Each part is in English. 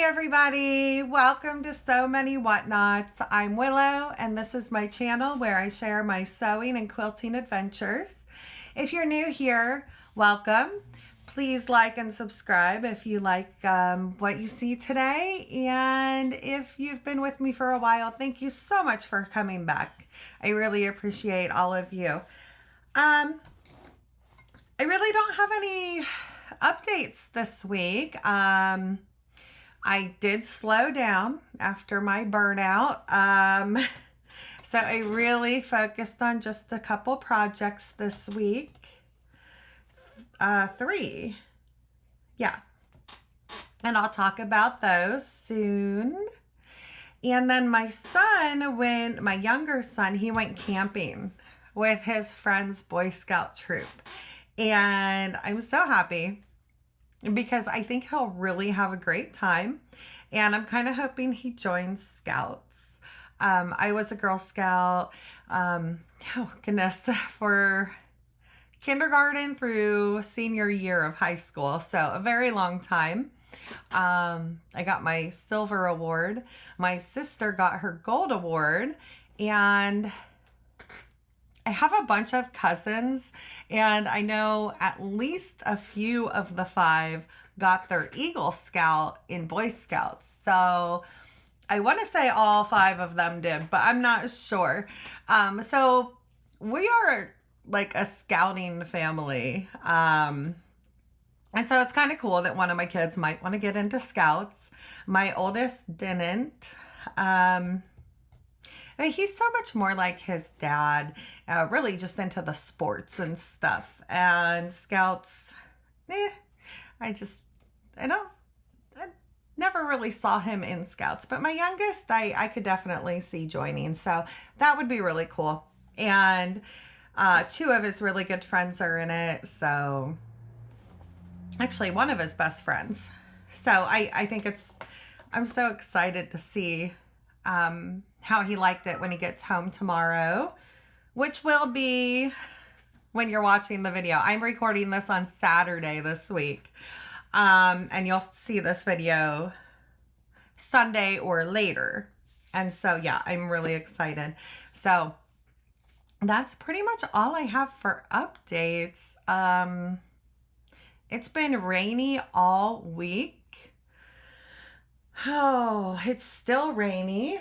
everybody, welcome to So Many Whatnots. I'm Willow and this is my channel where I share my sewing and quilting adventures. If you're new here, welcome. Please like and subscribe if you like what you see today, and if you've been with me for a while, thank you so much for coming back. I really appreciate all of you. I really don't have any updates this week. I did slow down after my burnout. So I really focused on just a couple projects this week. 3. Yeah. And I'll talk about those soon. And then my younger son, he went camping with his friend's Boy Scout troop. And I'm so happy because I think he'll really have a great time. And I'm kind of hoping he joins Scouts. I was a Girl Scout, for kindergarten through senior year of high school. So a very long time. I got my silver award. My sister got her gold award. And I have a bunch of cousins, and I know at least a few of the 5 got their Eagle Scout in Boy Scouts. So I want to say all 5 of them did, but I'm not sure. So we are like a scouting family. And so it's kind of cool that one of my kids might want to get into Scouts. My oldest didn't. He's so much more like his dad, really just into the sports and stuff. And Scouts, I never really saw him in Scouts. But my youngest, I could definitely see joining. So that would be really cool. And 2 of his really good friends are in it. So actually one of his best friends. So I think I'm so excited to see how he liked it when he gets home tomorrow, which will be when you're watching the video. I'm recording this on Saturday this week, and you'll see this video Sunday or later. And so, yeah, I'm really excited. So that's pretty much all I have for updates. It's been rainy all week. Oh, it's still rainy.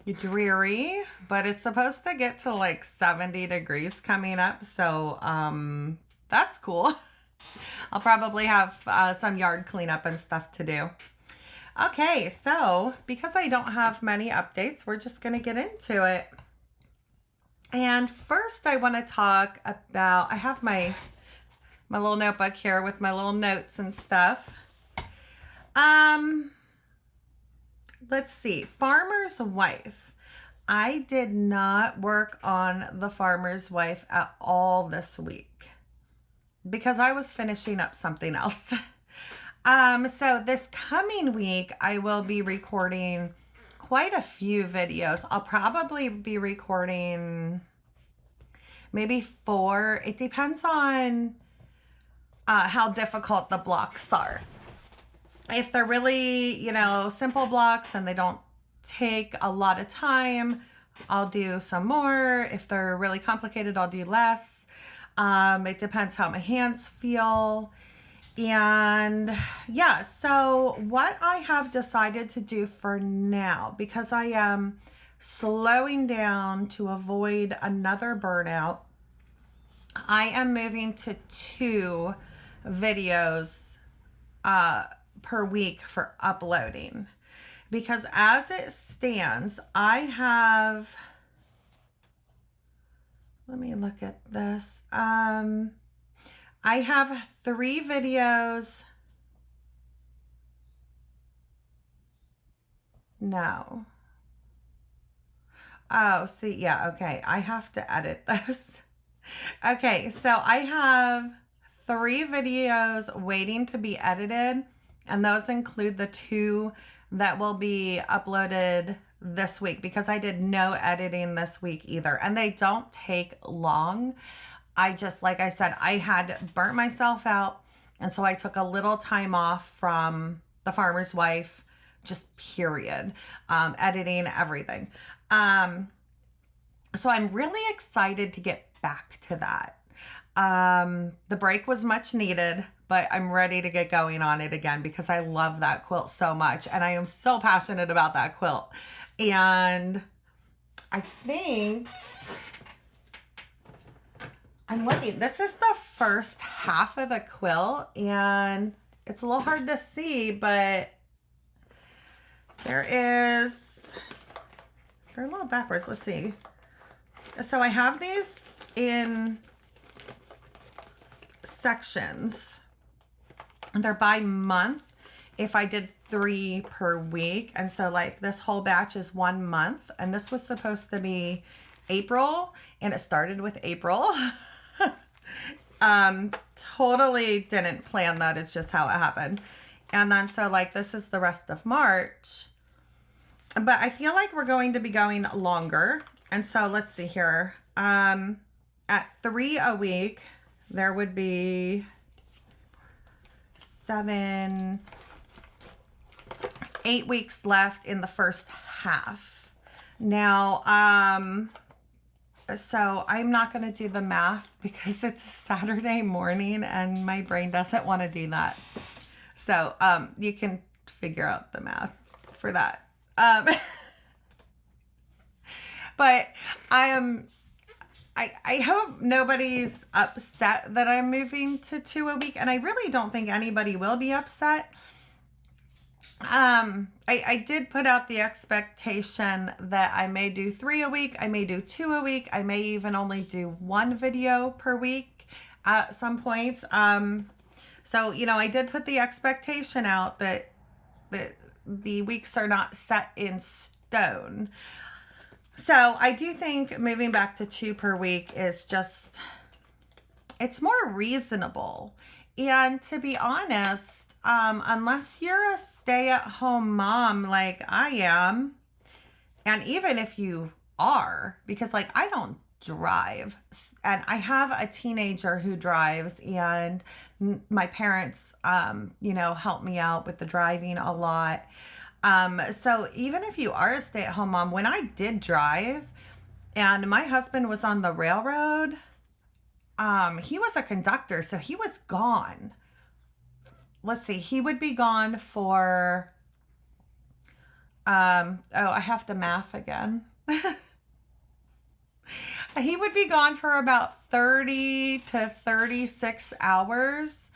Dreary, but it's supposed to get to like 70 degrees coming up, so that's cool. I'll probably have some yard cleanup and stuff to do. Okay, so because I don't have many updates, we're just gonna get into it. And first I want to talk about, I have my little notebook here with my little notes and stuff. Let's see, Farmer's Wife. I did not work on the Farmer's Wife at all this week because I was finishing up something else. So this coming week, I will be recording quite a few videos. I'll probably be recording maybe 4. It depends on how difficult the blocks are. If they're really, simple blocks and they don't take a lot of time, I'll do some more. If they're really complicated, I'll do less. It depends how my hands feel. And yeah, so what I have decided to do for now, because I am slowing down to avoid another burnout, I am moving to 2 videos per week for uploading, because as it stands, I have, let me look at this. I have 3 videos. No. Oh, see, yeah, okay. I have to edit this. Okay, so I have 3 videos waiting to be edited. And those include the 2 that will be uploaded this week, because I did no editing this week either. And they don't take long. I just, like I said, I had burnt myself out. And so I took a little time off from The Farmer's Wife, just period. Editing, everything. So I'm really excited to get back to that. The break was much needed, but I'm ready to get going on it again because I love that quilt so much. And I am so passionate about that quilt. And I think I'm looking, this is the first half of the quilt, and it's a little hard to see, but they're a little backwards. Let's see. So I have these in sections. They're by month if I did 3 per week. And so like this whole batch is 1 month, and this was supposed to be April, and it started with April. Totally didn't plan that. It's just how it happened. And then so like this is the rest of March, but I feel like we're going to be going longer. And so let's see here. At 3 a week, there would be 8 weeks left in the first half. Now, so I'm not going to do the math because it's a Saturday morning and my brain doesn't want to do that. So, you can figure out the math for that. But I hope nobody's upset that I'm moving to 2 a week, and I really don't think anybody will be upset. I did put out the expectation that I may do 3 a week, I may do 2 a week, I may even only do 1 video per week at some points. So, you know, I did put the expectation out that the weeks are not set in stone. So I do think moving back to 2 per week is just, it's more reasonable. And to be honest, unless you're a stay-at-home mom like I am, and even if you are, because like I don't drive, and I have a teenager who drives, and my parents, you know, help me out with the driving a lot. So even if you are a stay-at-home mom, when I did drive and my husband was on the railroad, he was a conductor, so he was gone. Let's see, he would be gone for, oh, I have to math again. He would be gone for about 30 to 36 hours.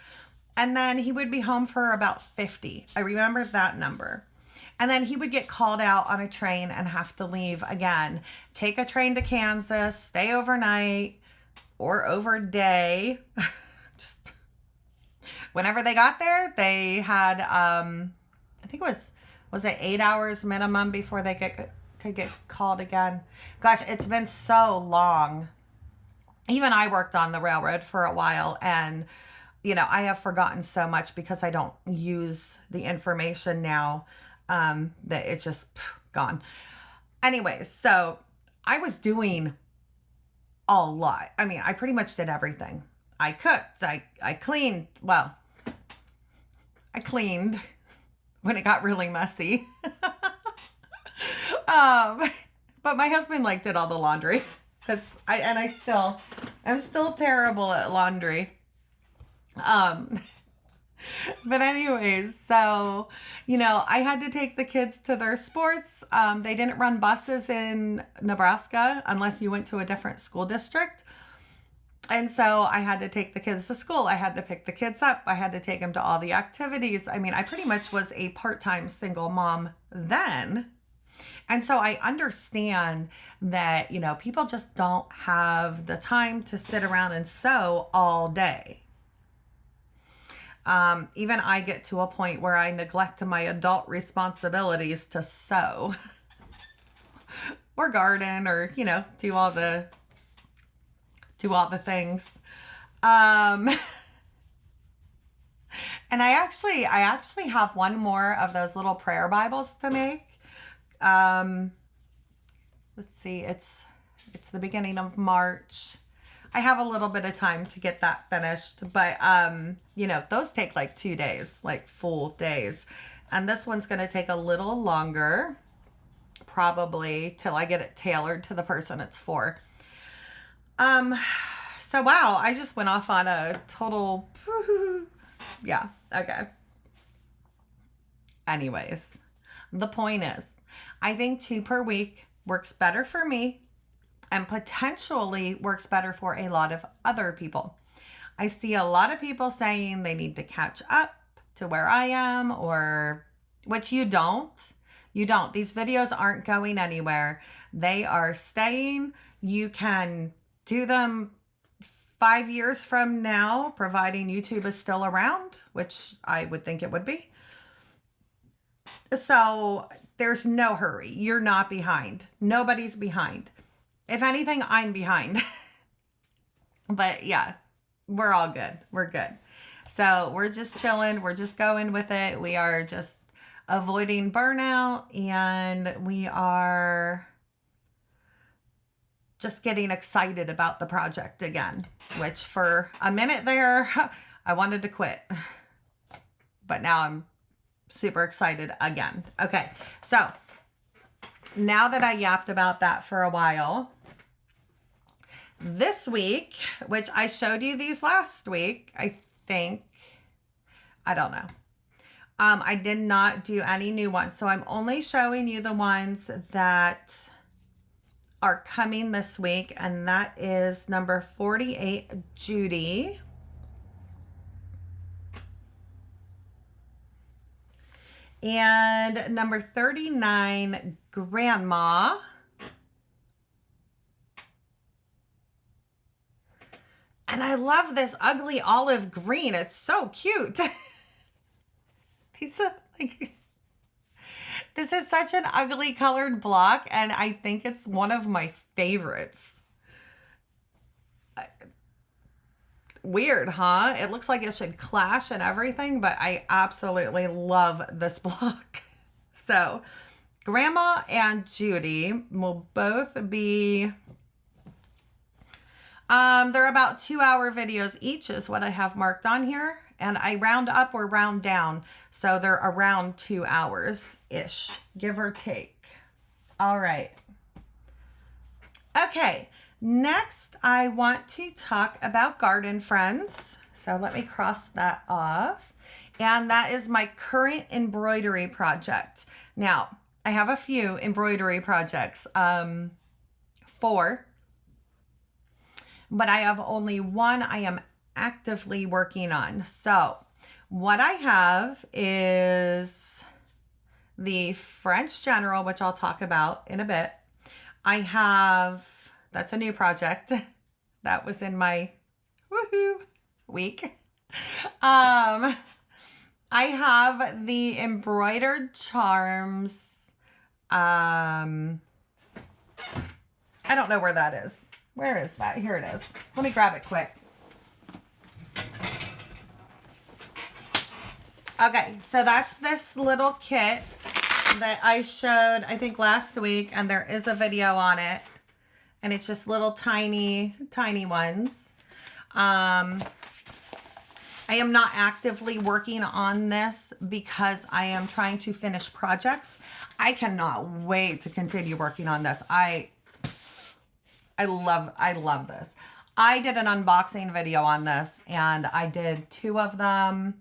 And then he would be home for about 50. I remember that number. And then he would get called out on a train and have to leave again. Take a train to Kansas, stay overnight or overday. Just whenever they got there, they had, I think it was it 8 hours minimum before they could get called again. Gosh, it's been so long. Even I worked on the railroad for a while, and you know, I have forgotten so much because I don't use the information now, that it's just gone. Anyways, so I was doing a lot. I mean, I pretty much did everything. I cooked, I cleaned. Well, I cleaned when it got really messy. But my husband did all the laundry because I'm still terrible at laundry. But anyways, so, you know, I had to take the kids to their sports. They didn't run buses in Nebraska unless you went to a different school district. And so I had to take the kids to school. I had to pick the kids up. I had to take them to all the activities. I mean, I pretty much was a part-time single mom then. And so I understand that, you know, people just don't have the time to sit around and sew all day. Even I get to a point where I neglect my adult responsibilities to sew or garden or, you know, do all the things. And I actually have one more of those little prayer Bibles to make. Let's see, it's the beginning of March. I have a little bit of time to get that finished, but, you know, those take 2 days, full days. And this one's going to take a little longer, probably till I get it tailored to the person it's for. So wow, I just went off on a total, yeah, okay. Anyways, the point is, I think 2 per week works better for me and potentially works better for a lot of other people. I see a lot of people saying they need to catch up to where I am, or which you don't. You don't. These videos aren't going anywhere. They are staying. You can do them 5 years from now, providing YouTube is still around, which I would think it would be. So there's no hurry. You're not behind. Nobody's behind. If anything, I'm behind. But yeah, we're all good. We're good. So we're just chilling. We're just going with it. We are just avoiding burnout, and we are just getting excited about the project again, which for a minute there, I wanted to quit. But now I'm super excited again. Okay, so now that I yapped about that for a while, this week, which I showed you these last week, I think, I don't know. I did not do any new ones, so I'm only showing you the ones that are coming this week, and that is number 48, Judy. And number 39, Grandma. And I love this ugly olive green. It's so cute. These are like, this is such an ugly colored block, and I think it's one of my favorites. Weird, huh? It looks like it should clash and everything, but I absolutely love this block. So, Grandma and Judy will both be, they're about 2-hour videos each is what I have marked on here. And I round up or round down. So they're around 2 hours-ish, give or take. All right. Okay. Next, I want to talk about garden friends. So let me cross that off. And that is my current embroidery project. Now, I have a few embroidery projects, 4, but I have only one I am actively working on. So what I have is the French General, which I'll talk about in a bit. I have, that's a new project that was in my woohoo week. I have the embroidered charms. I don't know where that is. Where is that? Here it is. Let me grab it quick. Okay, so that's this little kit that I showed, I think, last week, and there is a video on it. And it's just little tiny, tiny ones. I am not actively working on this because I am trying to finish projects. I cannot wait to continue working on this. I love this. I did an unboxing video on this, and I did 2 of them.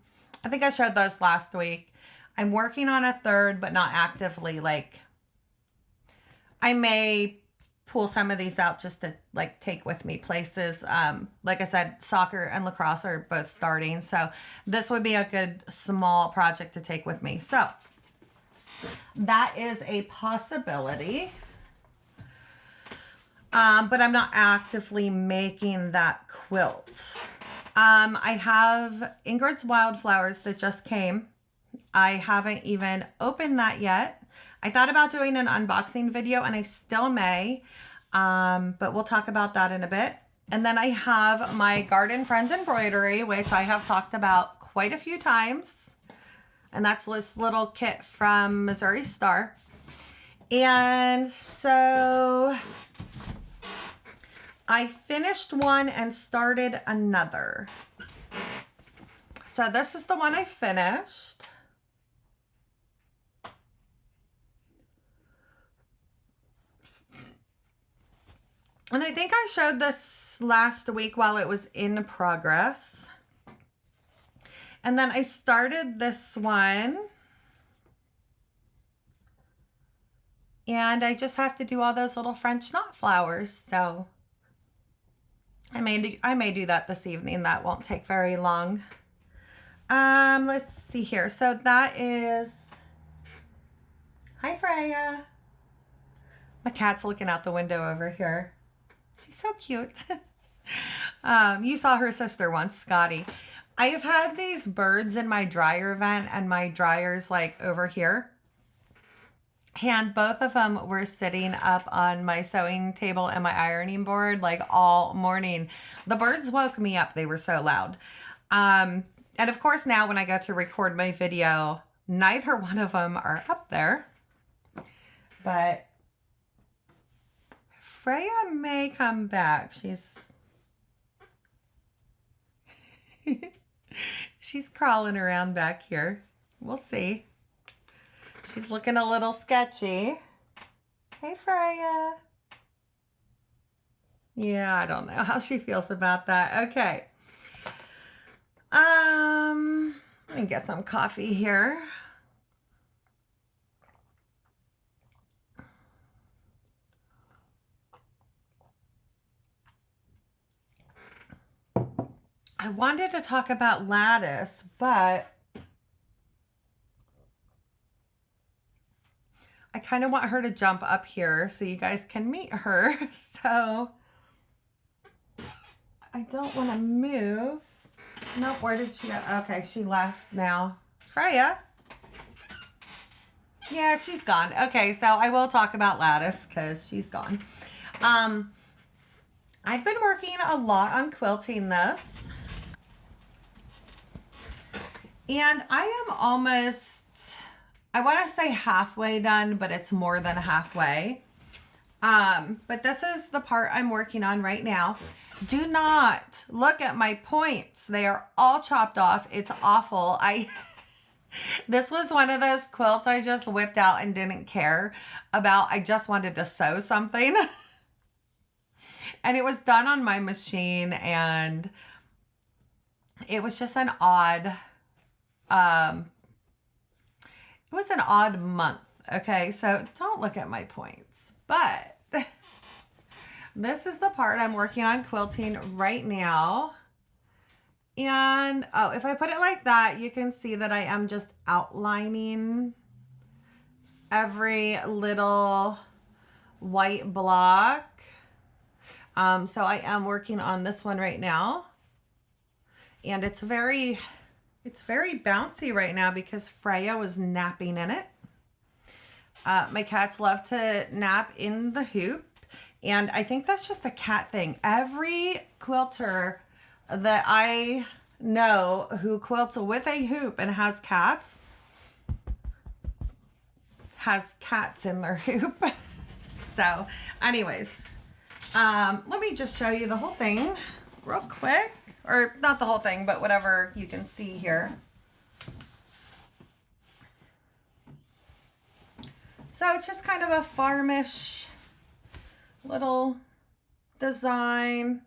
I think I showed those last week. I'm working on a 3rd, but not actively. Like, I may pull some of these out just to like take with me places. Like I said, soccer and lacrosse are both starting. So this would be a good small project to take with me. So that is a possibility. But I'm not actively making that quilt. I have Ingrid's Wildflowers that just came. I haven't even opened that yet. I thought about doing an unboxing video, and I still may, but we'll talk about that in a bit. And then I have my Garden Friends embroidery, which I have talked about quite a few times. And that's this little kit from Missouri Star. And so I finished one and started another. So this is the one I finished. And I think I showed this last week while it was in progress. And then I started this one. And I just have to do all those little French knot flowers. So I may do that this evening. That won't take very long. Let's see here. So that is, hi Freya. My cat's looking out the window over here. She's so cute. You saw her sister once, Scotty. I have had these birds in my dryer vent, and my dryer's like over here. And both of them were sitting up on my sewing table and my ironing board like all morning. The birds woke me up. They were so loud. And of course now when I go to record my video, neither one of them are up there. But Freya may come back. She's crawling around back here. We'll see. She's looking a little sketchy. Hey, Freya. Yeah, I don't know how she feels about that. Okay. Let me get some coffee here. I wanted to talk about Lattice, but I kind of want her to jump up here so you guys can meet her. So I don't want to move. Nope, where did she go? Okay, she left now. Freya? Yeah, she's gone. Okay, so I will talk about Lattice because she's gone. I've been working a lot on quilting this. And I am almost, I want to say halfway done, but it's more than halfway. But this is the part I'm working on right now. Do not look at my points. They are all chopped off. It's awful. This was one of those quilts I just whipped out and didn't care about. I just wanted to sew something. And it was done on my machine, and it was just an odd, it was an odd month. Okay, so don't look at my points. But this is the part I'm working on quilting right now. And, oh, if I put it like that, you can see that I am just outlining every little white block. So I am working on this one right now. And it's very bouncy right now because Freya was napping in it. My cats love to nap in the hoop. And I think that's just a cat thing. Every quilter that I know who quilts with a hoop and has cats in their hoop. So anyways, let me just show you the whole thing real quick. Or not the whole thing, but whatever you can see here. So it's just kind of a farmish little design.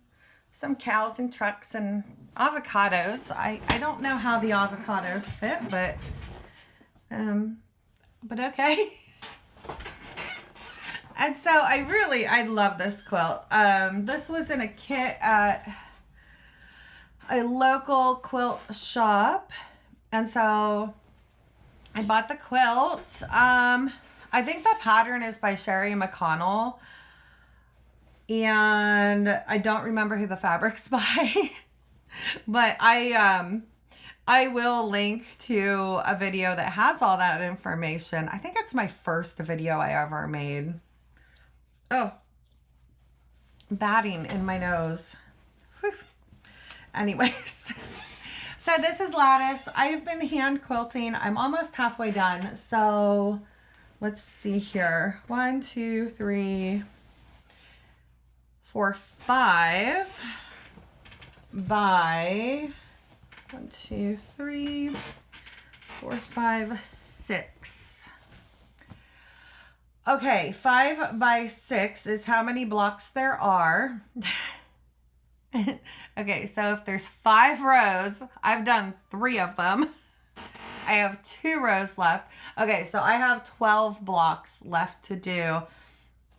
Some cows and trucks and avocados. I don't know how the avocados fit, but okay. And so I love this quilt. This was in a kit at a local quilt shop. And so I bought the quilt. I think the pattern is by Sherry McConnell. And I don't remember who the fabric's by. But I will link to a video that has all that information. I think it's my first video I ever made. Oh, batting in my nose. Whew. Anyways, so this is Lattice. I've been hand quilting. I'm almost halfway done. So let's see here. 1, 2, 3, 4, 5 by 1, 2, 3, 4, 5, 6. Okay, 5 by 6 is how many blocks there are. Okay, so if there's 5 rows, I've done 3 of them. I have 2 rows left. Okay, so I have 12 blocks left to do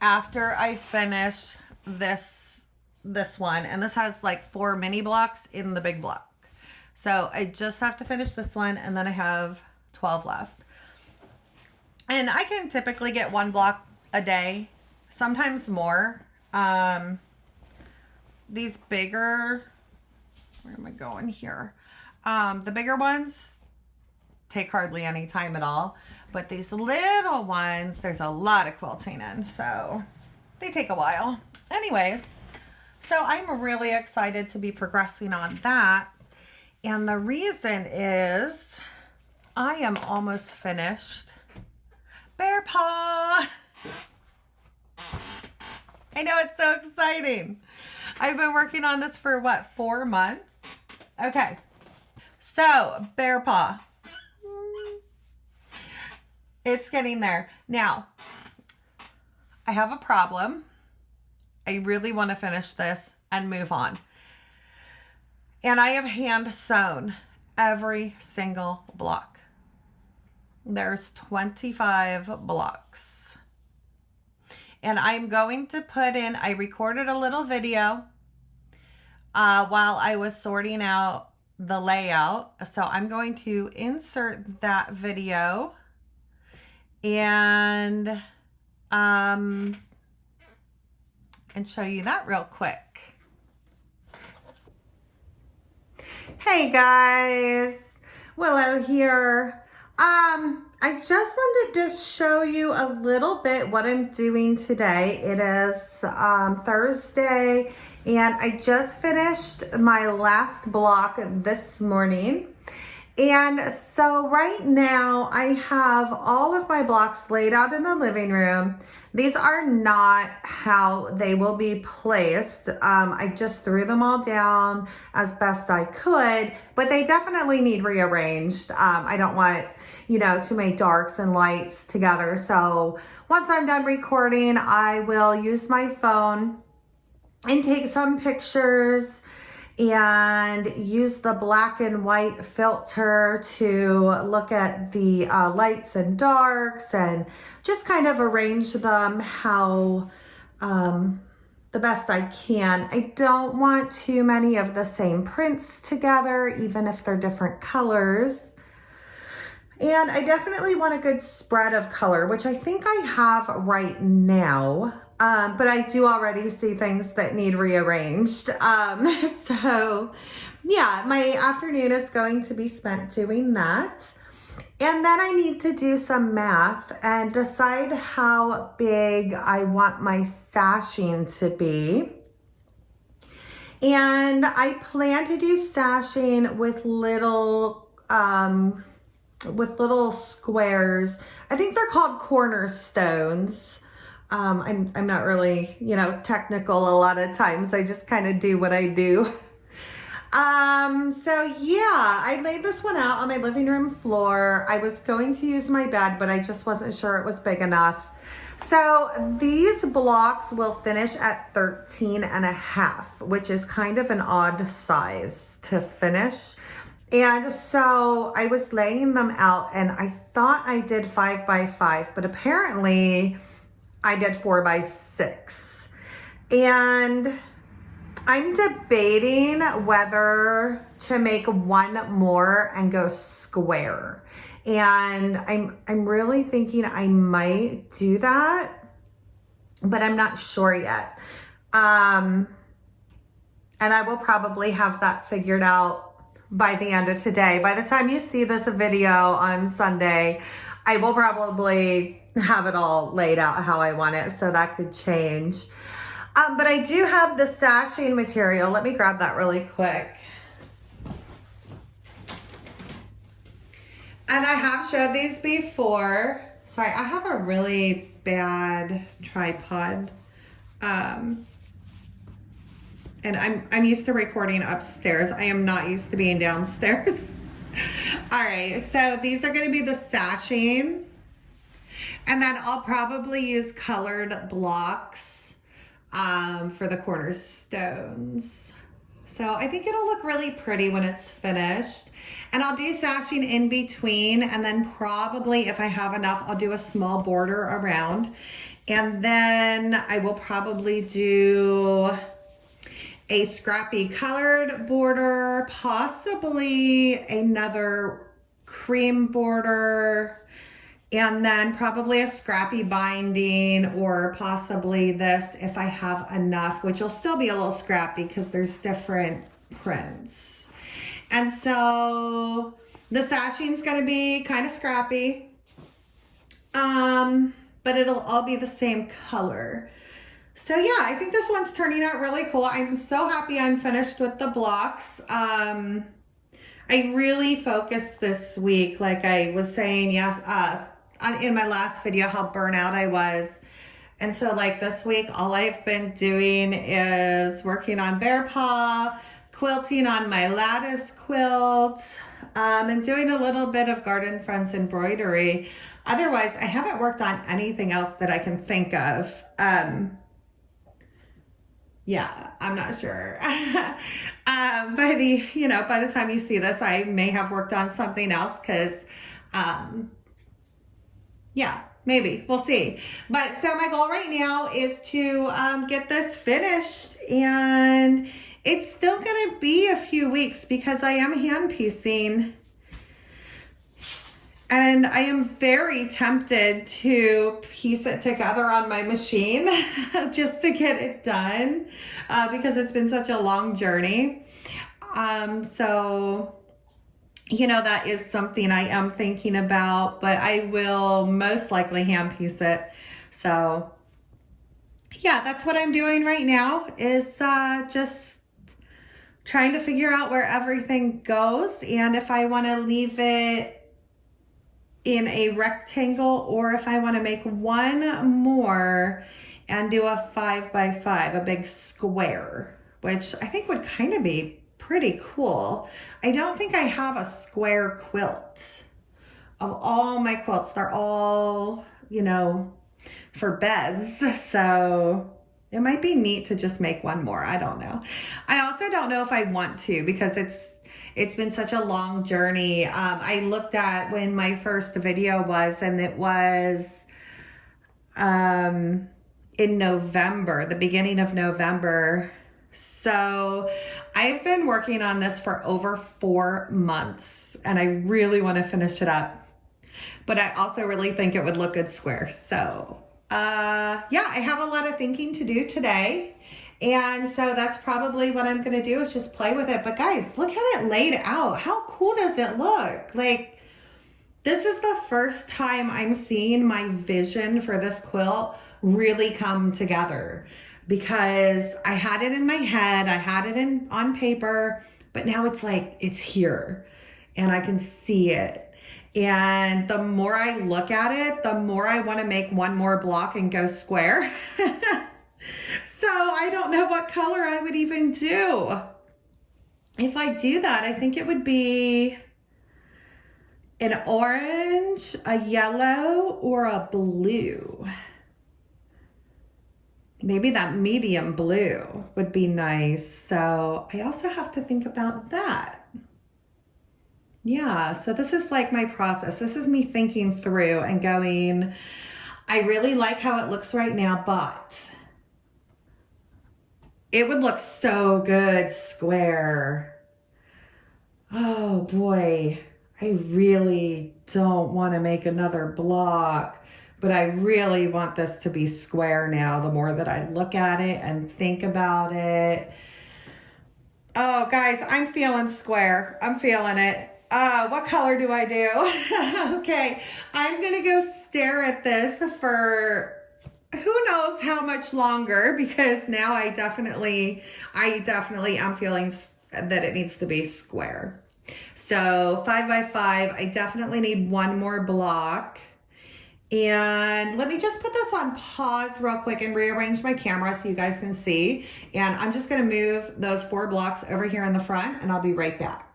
after I finish this one. And this has like 4 mini blocks in the big block. So I just have to finish this one, and then I have 12 left. And I can typically get 1 block a day, sometimes more. These bigger, where am I going here? The bigger ones take hardly any time at all. But these little ones, there's a lot of quilting in, so they take a while. Anyways, so I'm really excited to be progressing on that. And the reason is I am almost finished Bear Paw. I know, it's so exciting. I've been working on this for what, 4 months? Okay. So, Bear Paw. It's getting there. Now, I have a problem. I really want to finish this and move on. And I have hand sewn every single block. There's 25 blocks. And I'm going to put in, I recorded a little video while I was sorting out the layout. So I'm going to insert that video and show you that real quick. Hey guys, Willow here. I just wanted to show you a little bit what I'm doing today. It is Thursday, and I just finished my last block this morning. And so right now I have all of my blocks laid out in the living room. These are not how they will be placed. I just threw them all down as best I could, but they definitely need rearranged. I don't want, to make darks and lights together. So once I'm done recording, I will use my phone and take some pictures and use the black and white filter to look at the lights and darks and just kind of arrange them how the best I can. I don't want too many of the same prints together, even if they're different colors. And I definitely want a good spread of color, which I think I have right now. But I do already see things that need rearranged. So yeah, my afternoon is going to be spent doing that. And then I need to do some math and decide how big I want my sashing to be. And I plan to do sashing with little squares. I think they're called cornerstones. I'm not really, technical a lot of times. I just kind of do what I do. So yeah, I laid this one out on my living room floor. I was going to use my bed, but I just wasn't sure it was big enough. So these blocks will finish at 13.5, which is kind of an odd size to finish. And so I was laying them out and I thought I did 5 by 5, but apparently I did 4 by 6. And I'm debating whether to make one more and go square. And I'm really thinking I might do that, but I'm not sure yet. And I will probably have that figured out by the end of today. By the time you see this video on Sunday, I will probably have it all laid out how I want it, so that could change. But I do have the sashing material. Let me grab that really quick. And I have showed these before. Sorry, I have a really bad tripod. And I'm used to recording upstairs. I am not used to being downstairs. All right, so these are gonna be the sashing. And then I'll probably use colored blocks for the cornerstones. So I think it'll look really pretty when it's finished. And I'll do sashing in between, and then probably if I have enough, I'll do a small border around. And then I will probably do a scrappy colored border, possibly another cream border, and then probably a scrappy binding, or possibly this if I have enough, which will still be a little scrappy because there's different prints. And so the sashing is going to be kind of scrappy, but it'll all be the same color. So yeah, I think this one's turning out really cool. I'm so happy I'm finished with the blocks. I really focused this week, like I was saying, yes, in my last video, how burnout I was. And so like this week, all I've been doing is working on Bear Paw, quilting on my Lattice quilt, and doing a little bit of Garden Friends embroidery. Otherwise, I haven't worked on anything else that I can think of. Yeah, I'm not sure. By the time you see this, I may have worked on something else because, yeah, maybe we'll see. But so my goal right now is to get this finished, and it's still going to be a few weeks because I am hand piecing. And I am very tempted to piece it together on my machine just to get it done because it's been such a long journey. So, that is something I am thinking about, but I will most likely hand piece it. So, yeah, that's what I'm doing right now is just trying to figure out where everything goes and if I want to leave it in a rectangle or if I want to make one more and do a 5x5, a big square, which I think would kind of be pretty cool. I don't think I have a square quilt. Of all my quilts, they're all, for beds. So it might be neat to just make one more. I don't know. I also don't know if I want to because it's been such a long journey. I looked at when my first video was, and it was in November, the beginning of November. So I've been working on this for over 4 months, and I really want to finish it up. But I also really think it would look good square. So yeah, I have a lot of thinking to do today. And so that's probably what I'm going to do is just play with it. But guys, look at it laid out. How cool does it look? Like, this is the first time I'm seeing my vision for this quilt really come together because I had it in my head. I had it on paper, but now it's like, it's here and I can see it. And the more I look at it, the more I want to make one more block and go square. So I don't know what color I would even do. If I do that, I think it would be an orange, a yellow, or a blue. Maybe that medium blue would be nice. So I also have to think about that. Yeah, so this is like my process. This is me thinking through and going, I really like how it looks right now, but it would look so good square. Oh boy, I really don't want to make another block, but I really want this to be square now the more that I look at it and think about it. Oh guys, I'm feeling square. I'm feeling it. What color do I do? Okay, I'm gonna go stare at this for who knows how much longer because now I definitely am feeling that it needs to be square. So 5x5, I definitely need one more block. And let me just put this on pause real quick and rearrange my camera so you guys can see. And I'm just gonna move those 4 blocks over here in the front and I'll be right back.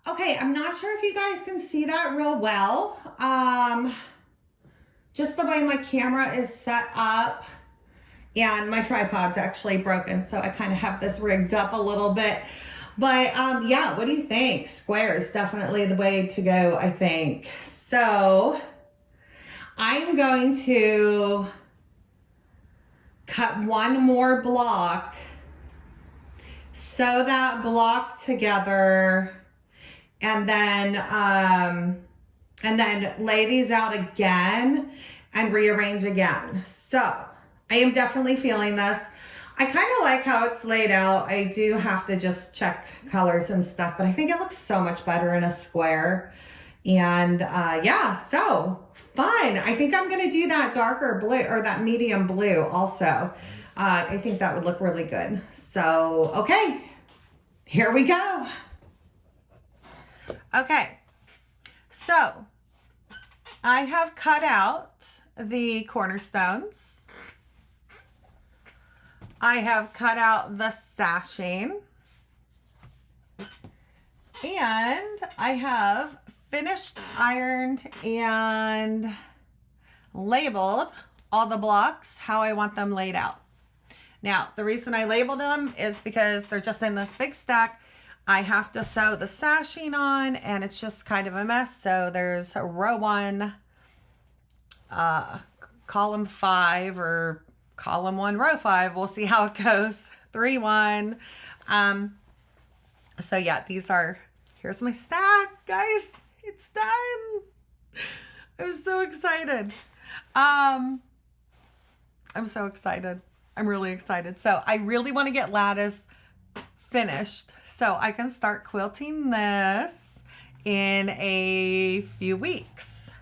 Okay, I'm not sure if you guys can see that real well. Just the way my camera is set up, and my tripod's actually broken, so I kind of have this rigged up a little bit. But yeah, what do you think? Square is definitely the way to go, I think. So I'm going to cut one more block, sew that block together, and then lay these out again and rearrange again. So I am definitely feeling this. I kind of like how it's laid out. I do have to just check colors and stuff, but I think it looks so much better in a square. And yeah, so fun. I think I'm gonna do that darker blue or that medium blue also. I think that would look really good. So, okay, here we go. Okay, so I have cut out the cornerstones. I have cut out the sashing. And I have finished ironed and labeled all the blocks how I want them laid out. Now, the reason I labeled them is because they're just in this big stack. I have to sew the sashing on, and it's just kind of a mess. So there's row 1, column 5, or column 1, row 5. We'll see how it goes. 3, 1. So yeah, here's my stack, guys. It's done. I'm so excited. I'm so excited. I'm really excited. So I really want to get Lattice finished so I can start quilting this in a few weeks.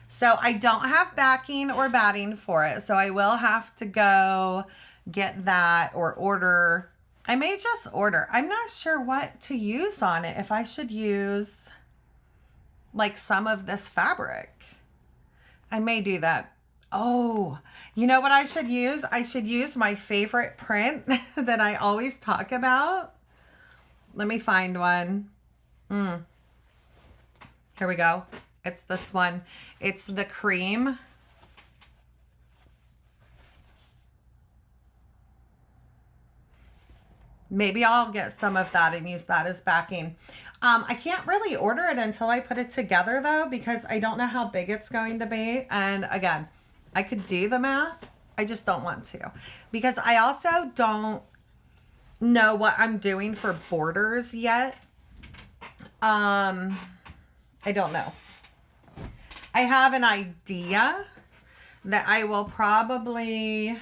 So I don't have backing or batting for it, so I will have to go get that or order. I may just order. I'm not sure what to use on it. If I should use like some of this fabric. I may do that. Oh, you know what I should use? I should use my favorite print that I always talk about. Let me find one. Here we go. It's this one. It's the cream. Maybe I'll get some of that and use that as backing. I can't really order it until I put it together though, because I don't know how big it's going to be. And again, I could do the math. I just don't want to, because I also don't know what I'm doing for borders yet. I don't know. I have an idea that I will probably,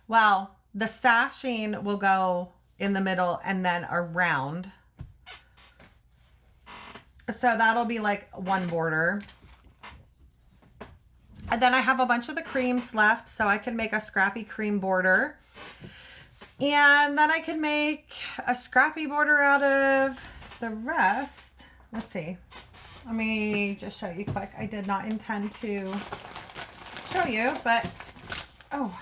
well, the sashing will go in the middle and then around. So that'll be like one border. And then I have a bunch of the creams left, so I can make a scrappy cream border. And then I can make a scrappy border out of the rest. Let's see. Let me just show you quick. I did not intend to show you, but oh,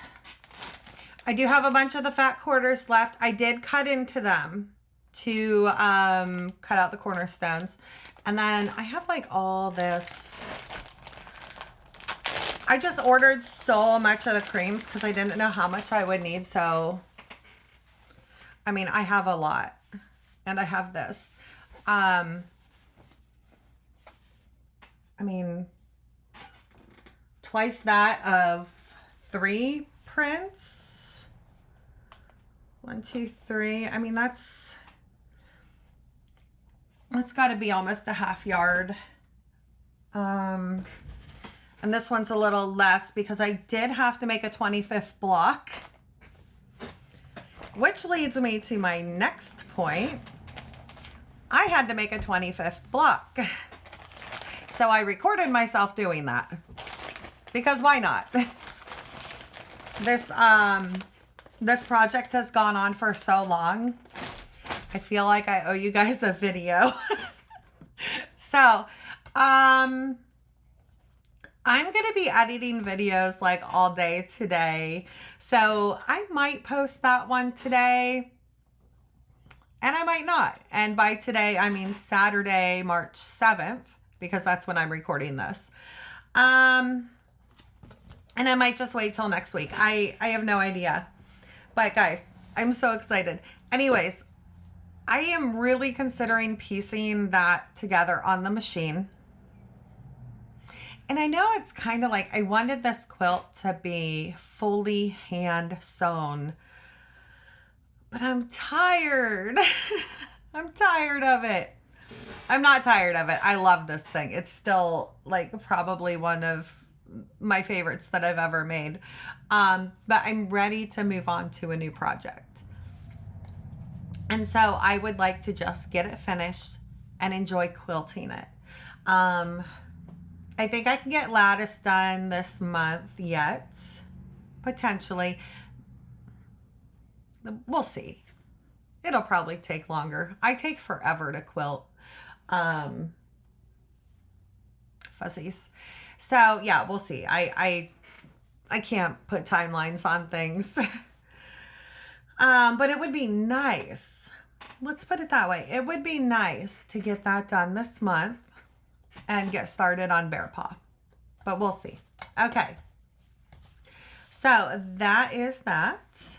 I do have a bunch of the fat quarters left. I did cut into them to cut out the cornerstones. And then I have like all this. I just ordered so much of the creams because I didn't know how much I would need. So, I mean, I have a lot. And I have this. I mean, twice that of 3 prints. 1, 2, 3. I mean, that's got to be almost a half yard. And this one's a little less because I did have to make a 25th block, which leads me to my next point. I had to make a 25th block. So I recorded myself doing that because why not? This project has gone on for so long. I feel like I owe you guys a video. So, I'm going to be editing videos like all day today. So I might post that one today. and I might not. And by today, I mean Saturday, March 7th, because that's when I'm recording this. And I might just wait till next week. I have no idea. But guys, I'm so excited. Anyways, I am really considering piecing that together on the machine. And I know it's kind of like, I wanted this quilt to be fully hand sewn, but I'm tired. I'm tired of it. I'm not tired of it. I love this thing. It's still like probably one of my favorites that I've ever made. But I'm ready to move on to a new project. And so I would like to just get it finished and enjoy quilting it. I think I can get Lattice done this month yet. Potentially. We'll see. It'll probably take longer. I take forever to quilt fuzzies. So yeah, we'll see. I can't put timelines on things. But it would be nice. Let's put it that way. It would be nice to get that done this month and get started on Bear Paw. But we'll see. Okay. So that is that.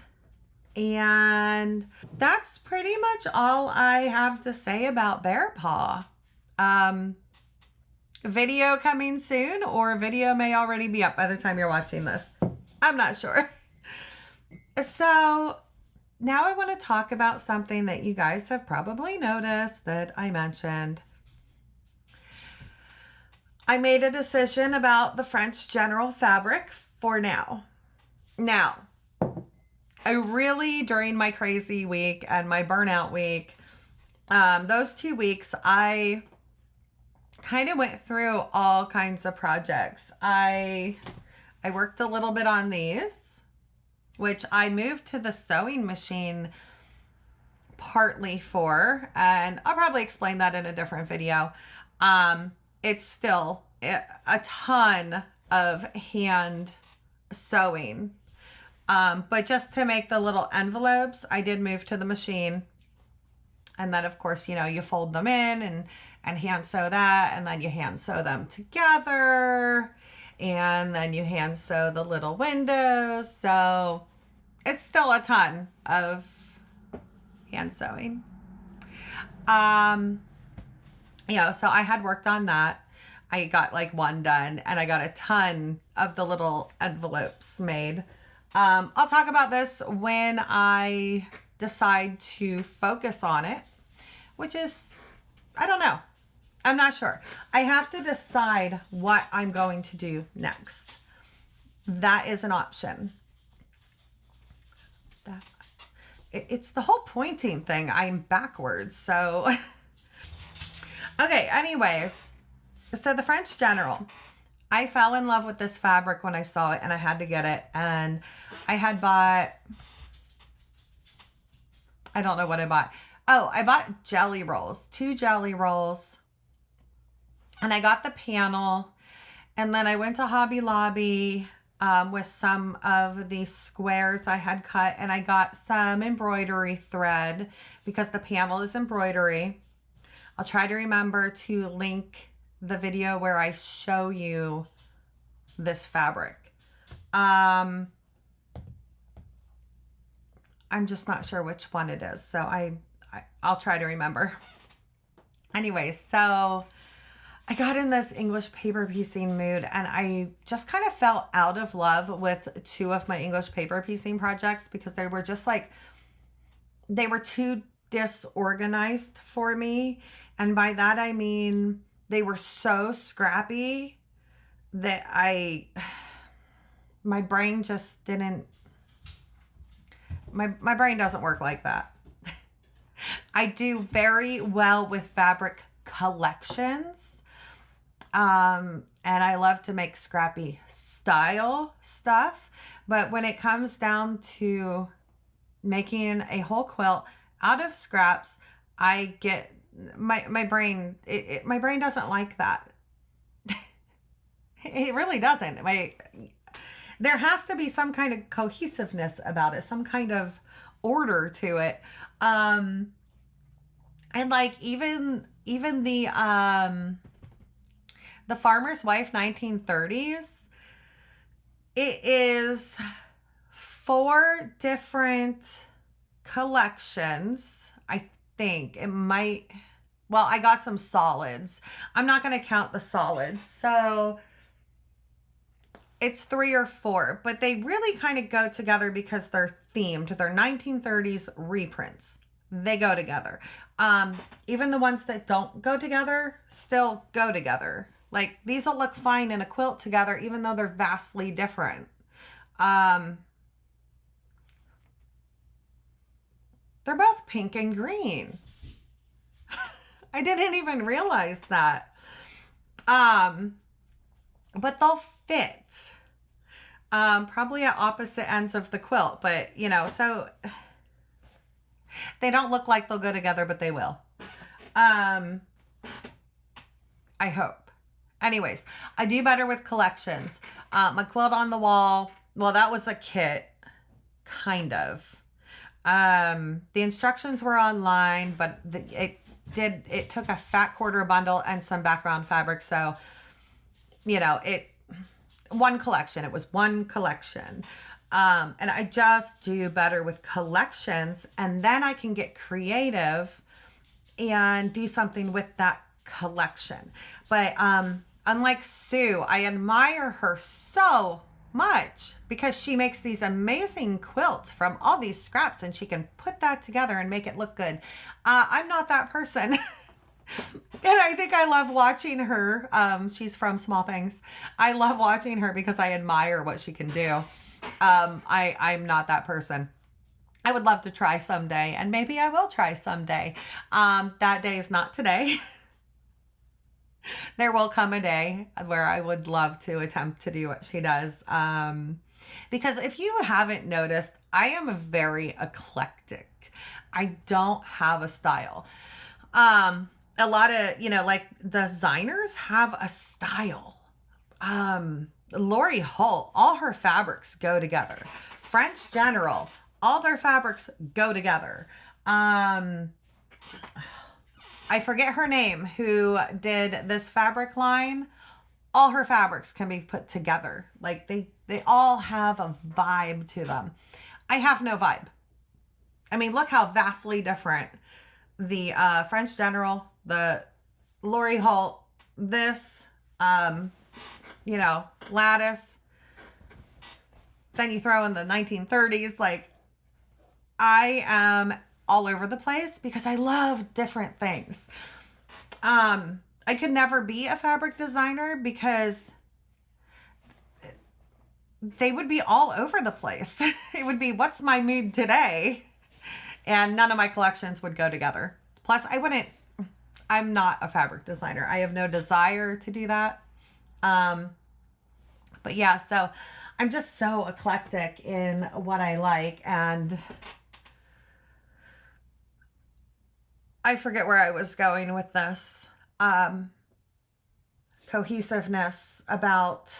And that's pretty much all I have to say about Bear Paw. Video coming soon, or video may already be up by the time you're watching this. I'm not sure. So now I want to talk about something that you guys have probably noticed that I mentioned. I made a decision about the French General fabric for now. Now, I really, during my crazy week and my burnout week, those 2 weeks, I kind of went through all kinds of projects. I worked a little bit on these, which I moved to the sewing machine partly for, and I'll probably explain that in a different video. It's still a ton of hand sewing. But just to make the little envelopes, I did move to the machine. And then, of course, you know, you fold them in and hand sew that. And then you hand sew them together. And then you hand sew the little windows. So it's still a ton of hand sewing. You know, so I had worked on that. I got like one done, and I got a ton of the little envelopes made. I'll talk about this when I decide to focus on it, which is, I don't know. I'm not sure. I have to decide what I'm going to do next. That is an option. It's the whole pointing thing. I'm backwards, so... Okay, anyways, so the French General. I fell in love with this fabric when I saw it, and I had to get it. And I had bought, I don't know what I bought. Oh, I bought jelly rolls, 2 jelly rolls. And I got the panel. And then I went to Hobby Lobby with some of the squares I had cut. And I got some embroidery thread because the panel is embroidery. I'll try to remember to link the video where I show you this fabric. I'm just not sure which one it is, so I'll try to remember. Anyways, so I got in this English paper piecing mood, and I just kind of fell out of love with 2 of my English paper piecing projects because they were just like, they were too disorganized for me. And by that, I mean, they were so scrappy that my brain just didn't, my brain doesn't work like that. I do very well with fabric collections. And I love to make scrappy style stuff. But when it comes down to making a whole quilt out of scraps, I get my brain, my brain doesn't like that. It really doesn't. There has to be some kind of cohesiveness about it, some kind of order to it. And like even the Farmer's Wife 1930s, it is 4 different collections. I think it might, well, I got some solids. I'm not going to count the solids. So it's 3 or 4, but they really kind of go together because they're themed. They're 1930s reprints. They go together. Even the ones that don't go together still go together. Like these will look fine in a quilt together, even though they're vastly different. They're both pink and green. I didn't even realize that. But they'll fit. Probably at opposite ends of the quilt, but you know, so they don't look like they'll go together, but they will. I hope. Anyways, I do better with collections. My quilt on the wall, well, that was a kit, kind of. The instructions were online, but it took a fat quarter bundle and some background fabric. So, you know, one collection, it was one collection. And I just do better with collections, and then I can get creative and do something with that collection. But, unlike Sue, I admire her so much because she makes these amazing quilts from all these scraps, and she can put that together and make it look good. I'm not that person. And I think I love watching her. She's from Small Things. I love watching her because I admire what she can do. I'm not that person. I would love to try someday, and maybe I will try someday. That day is not today. There will come a day where I would love to attempt to do what she does. Because if you haven't noticed, I am very eclectic. I don't have a style. A lot of, you know, like designers have a style. Lori Holt, all her fabrics go together. French General, all their fabrics go together. I forget her name, who did this fabric line. All her fabrics can be put together. Like they all have a vibe to them. I have no vibe. I mean, look how vastly different the French General, the Lori Holt, this, you know, Lattice. Then you throw in the 1930s. Like, I am all over the place because I love different things. I could never be a fabric designer because they would be all over the place. It would be, what's my mood today? And none of my collections would go together. Plus, I'm not a fabric designer. I have no desire to do that. But yeah, so I'm just so eclectic in what I like, and I forget where I was going with this. Cohesiveness about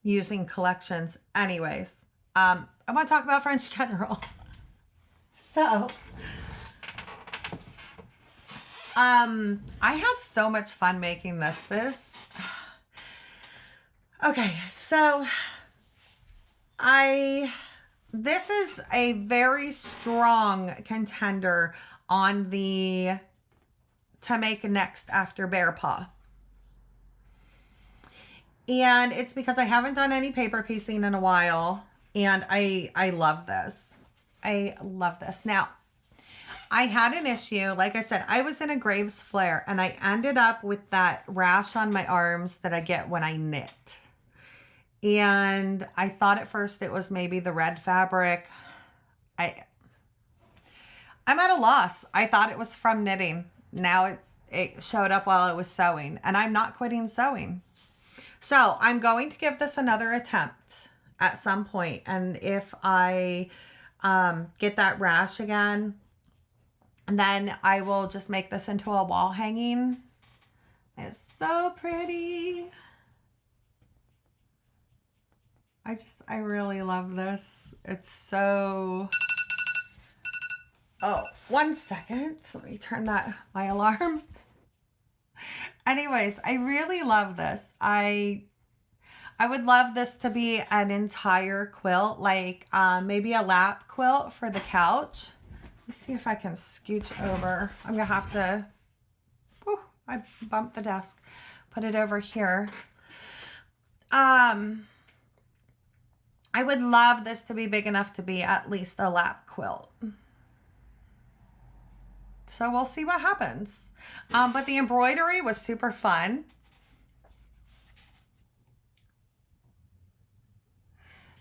using collections. Anyways, I want to talk about French General. So, I had so much fun making this. Okay, so this is a very strong contender on the to make next after Bear Paw. And it's because I haven't done any paper piecing in a while, and I love this. I love this. Now, I had an issue. Like I said, I was in a Graves flare, and I ended up with that rash on my arms that I get when I knit. And I thought at first it was maybe the red fabric. I'm at a loss. I thought it was from knitting. Now it showed up while I was sewing, and I'm not quitting sewing. So I'm going to give this another attempt at some point. And if I get that rash again, then I will just make this into a wall hanging. It's so pretty. I really love this. It's so Oh, 1 second. Let me turn my alarm. Anyways, I really love this. I would love this to be an entire quilt, like maybe a lap quilt for the couch. Let me see if I can scooch over. I'm gonna have to, whew, I bumped the desk. Put it over here. I would love this to be big enough to be at least a lap quilt. So we'll see what happens. But the embroidery was super fun.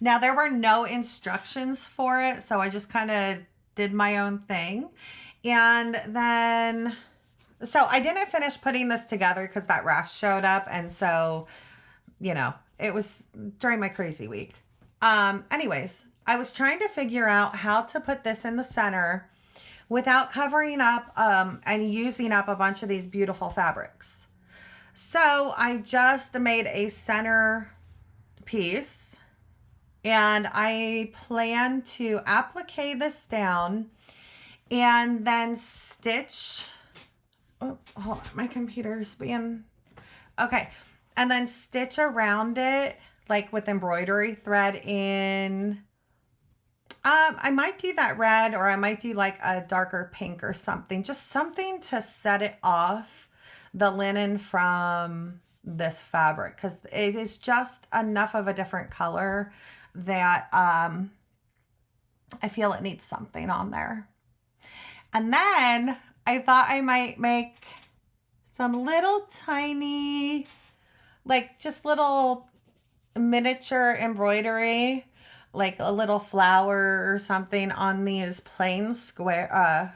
Now there were no instructions for it, so I just kind of did my own thing. And then, so I didn't finish putting this together because that rash showed up. And so, you know, it was during my crazy week. Anyways, I was trying to figure out how to put this in the center without covering up and using up a bunch of these beautiful fabrics. So I just made a center piece. And I plan to applique this down and then stitch. Oh, hold on, my computer's being, okay. And then stitch around it, like with embroidery thread in, I might do that red, or I might do like a darker pink or something, just something to set it off the linen from this fabric, because it is just enough of a different color that I feel it needs something on there. And then I thought I might make some little tiny, like just little miniature embroidery, like a little flower or something on these plain squares,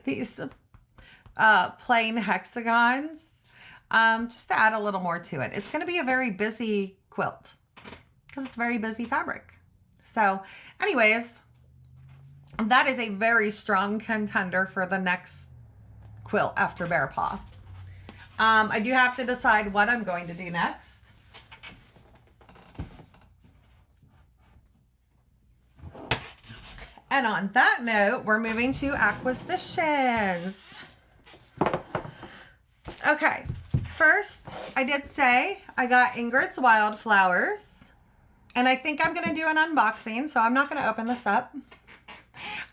these plain hexagons, just to add a little more to it. It's going to be a very busy quilt because it's very busy fabric. So anyways, that is a very strong contender for the next quilt after Bear Paw. I do have to decide what I'm going to do next. And on that note, we're moving to acquisitions. Okay, first, I did say I got Ingrid's Wildflowers, and I think I'm going to do an unboxing, so I'm not going to open this up.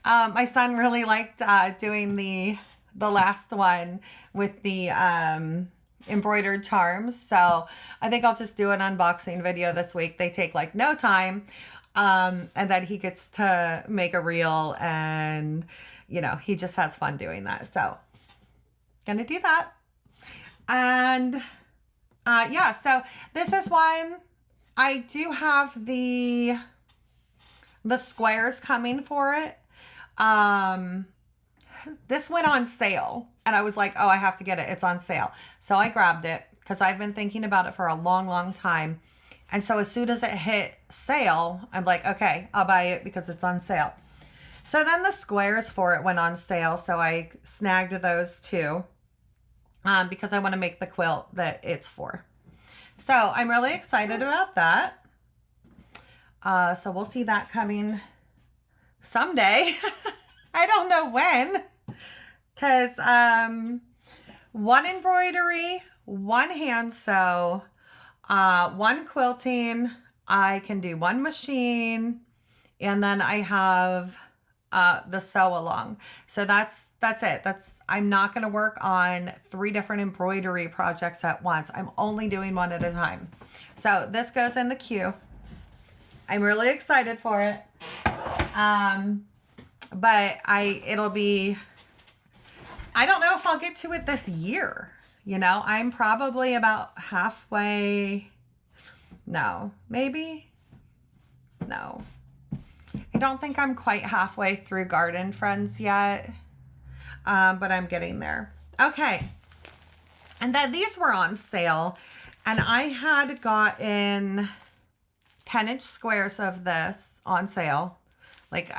My son really liked doing the last one with the embroidered charms, so I think I'll just do an unboxing video this week. They take like no time, and then he gets to make a reel, and you know, he just has fun doing that. So gonna do that. And yeah, so this is one. I do have the squares coming for it. This went on sale and I was like, oh, I have to get it. It's on sale. So I grabbed it because I've been thinking about it for a long, long time. And so as soon as it hit sale, I'm like, okay, I'll buy it because it's on sale. So then the squares for it went on sale. So I snagged those too, because I want to make the quilt that it's for. So I'm really excited about that. So we'll see that coming someday. I don't know when, because one embroidery, one hand sew, one quilting. I can do one machine, and then I have the sew along. So that's it. I'm not going to work on 3 different embroidery projects at once. I'm only doing one at a time. So this goes in the queue. I'm really excited for it. But it'll be, I don't know if I'll get to it this year. You know, I'm probably about halfway. No, maybe. No, I don't think I'm quite halfway through Garden Friends yet. But I'm getting there. Okay. And then these were on sale, and I had gotten 10-inch squares of this on sale. Like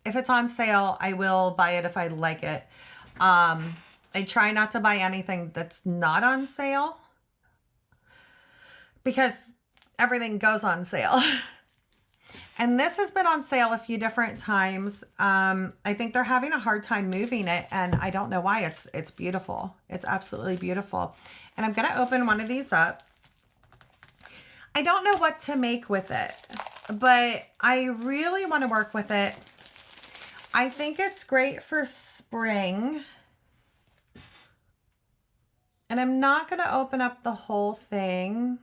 if it's on sale, I will buy it if I like it. I try not to buy anything that's not on sale because everything goes on sale. And this has been on sale a few different times. I think they're having a hard time moving it, and I don't know why. It's beautiful. It's absolutely beautiful. And I'm going to open one of these up. I don't know what to make with it, but I really want to work with it. I think it's great for spring. And I'm not going to open up the whole thing,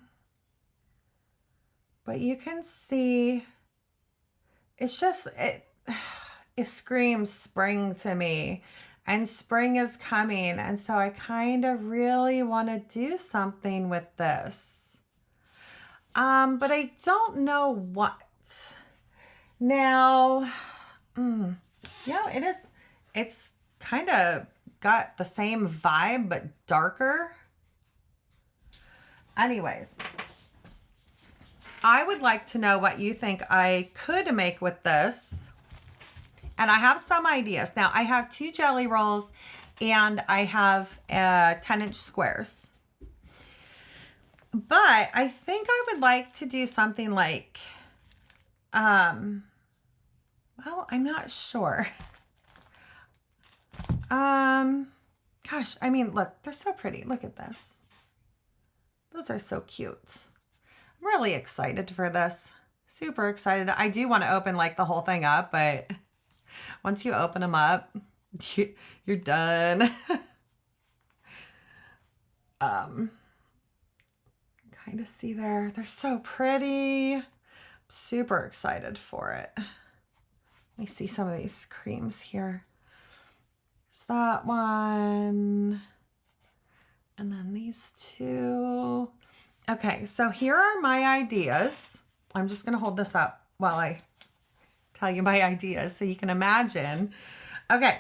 but you can see it's just, it screams spring to me, and spring is coming. And so I kind of really want to do something with this. But I don't know what. Now, it's kind of got the same vibe, but darker. Anyways, I would like to know what you think I could make with this. And I have some ideas. Now, I have 2 jelly rolls and I have 10-inch squares. But I think I would like to do something like, well, I'm not sure. Gosh, I mean, look, they're so pretty. Look at this. Those are so cute. I'm really excited for this. Super excited. I do want to open like the whole thing up, but once you open them up, you're done. Kind of see there. They're so pretty. I'm super excited for it. Let me see some of these creams here. There's that one. And then these 2. Okay, so here are my ideas. I'm just going to hold this up while I tell you my ideas so you can imagine. Okay,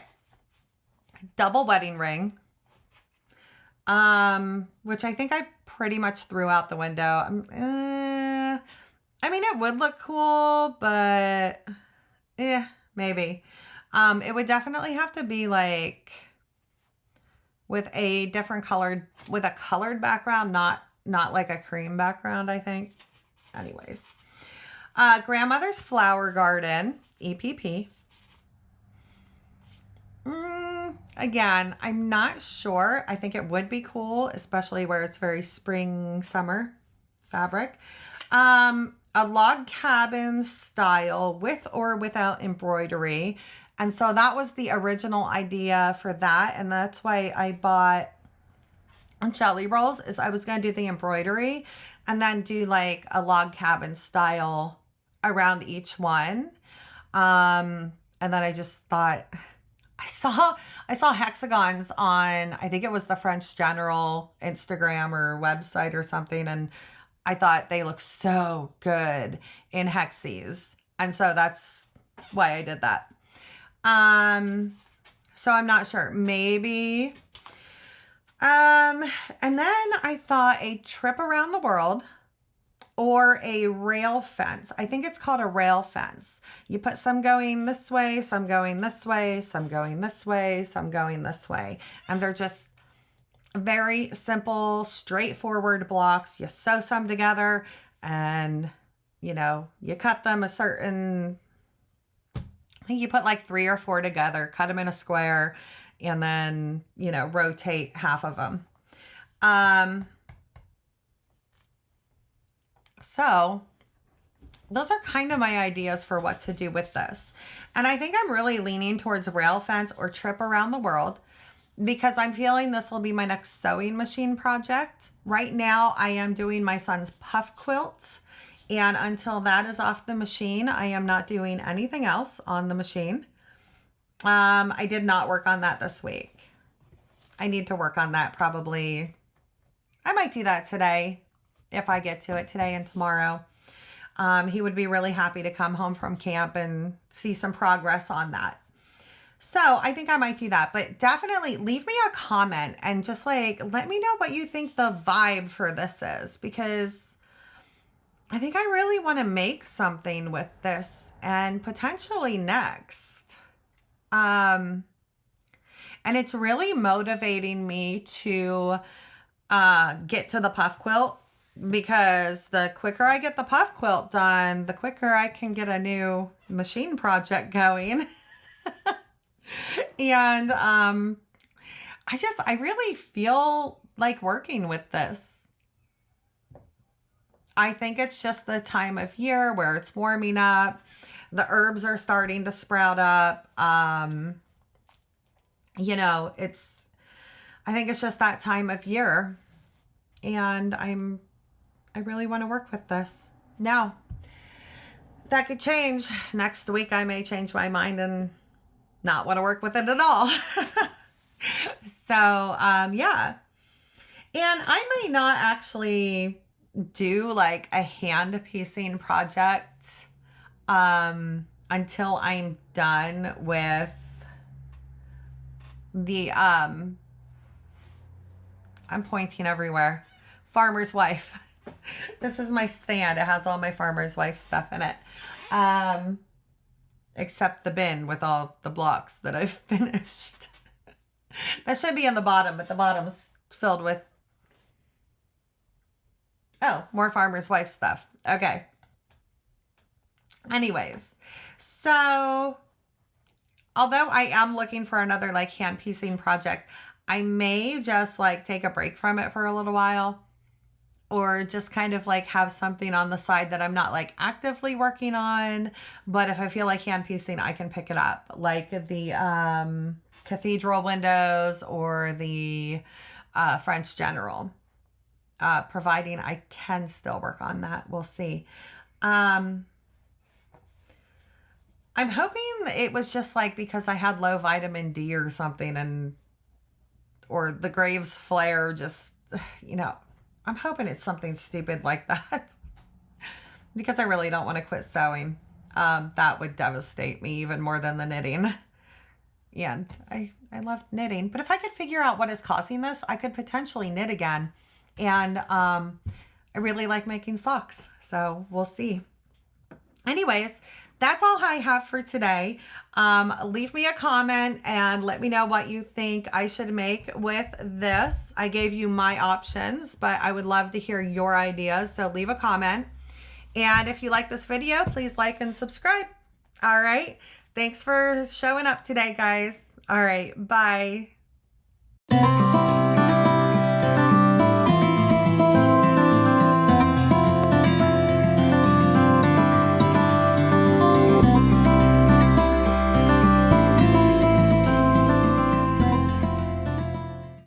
double wedding ring, which I think I pretty much threw out the window. I mean, it would look cool, but maybe. It would definitely have to be like with a different colored, with a colored background, not like a cream background, I think. Anyways, grandmother's flower garden, EPP. Again, I'm not sure. I think it would be cool, especially where it's very spring, summer fabric. A log cabin style with or without embroidery. And so that was the original idea for that. And that's why I bought jelly rolls, is I was going to do the embroidery and then do like a log cabin style around each one. And then I just thought, I saw hexagons on, I think it was the French General Instagram or website or something. And I thought they look so good in hexes. And so that's why I did that. So I'm not sure, maybe. And then I thought a trip around the world or a rail fence. I think it's called a rail fence. You put some going this way, some going this way, some going this way, some going this way. And they're just very simple, straightforward blocks. You sew some together and, you know, you cut them a certain, I think you put like 3 or 4 together, cut them in a square, and then, you know, rotate half of them. So those are kind of my ideas for what to do with this. And I think I'm really leaning towards rail fence or trip around the world because I'm feeling this will be my next sewing machine project. Right now I am doing my son's puff quilt, and until that is off the machine, I am not doing anything else on the machine. I did not work on that this week. I need to work on that probably. I might do that today if I get to it today and tomorrow. He would be really happy to come home from camp and see some progress on that. So I think I might do that, but definitely leave me a comment and just like, let me know what you think the vibe for this is, because I think I really want to make something with this and potentially next. And it's really motivating me to get to the puff quilt because the quicker I get the puff quilt done, the quicker I can get a new machine project going. And I really feel like working with this. I think it's just the time of year where it's warming up. The herbs are starting to sprout up. You know, I think it's just that time of year. And I really want to work with this. Now, that could change. Next week, I may change my mind and not want to work with it at all. So, yeah. And I may not actually do like a hand piecing project until I'm done with the, I'm pointing everywhere. Farmer's Wife. This is my stand. It has all my Farmer's Wife stuff in it. Except the bin with all the blocks that I've finished. That should be in the bottom, but the bottom's filled with, oh, more Farmer's Wife stuff. Okay. Anyways, so although I am looking for another like hand piecing project, I may just like take a break from it for a little while, or just kind of like have something on the side that I'm not like actively working on. But if I feel like hand piecing, I can pick it up, like the cathedral windows or the French General, providing I can still work on that. We'll see. I'm hoping it was just like because I had low vitamin D or something, or the Graves flare, just, you know, I'm hoping it's something stupid like that. Because I really don't want to quit sewing. That would devastate me even more than the knitting. And I love knitting. But if I could figure out what is causing this, I could potentially knit again. And I really like making socks. So we'll see. Anyways, that's all I have for today. Leave me a comment and let me know what you think I should make with this. I gave you my options, but I would love to hear your ideas. So leave a comment. And if you like this video, please like and subscribe. All right. Thanks for showing up today, guys. All right. Bye.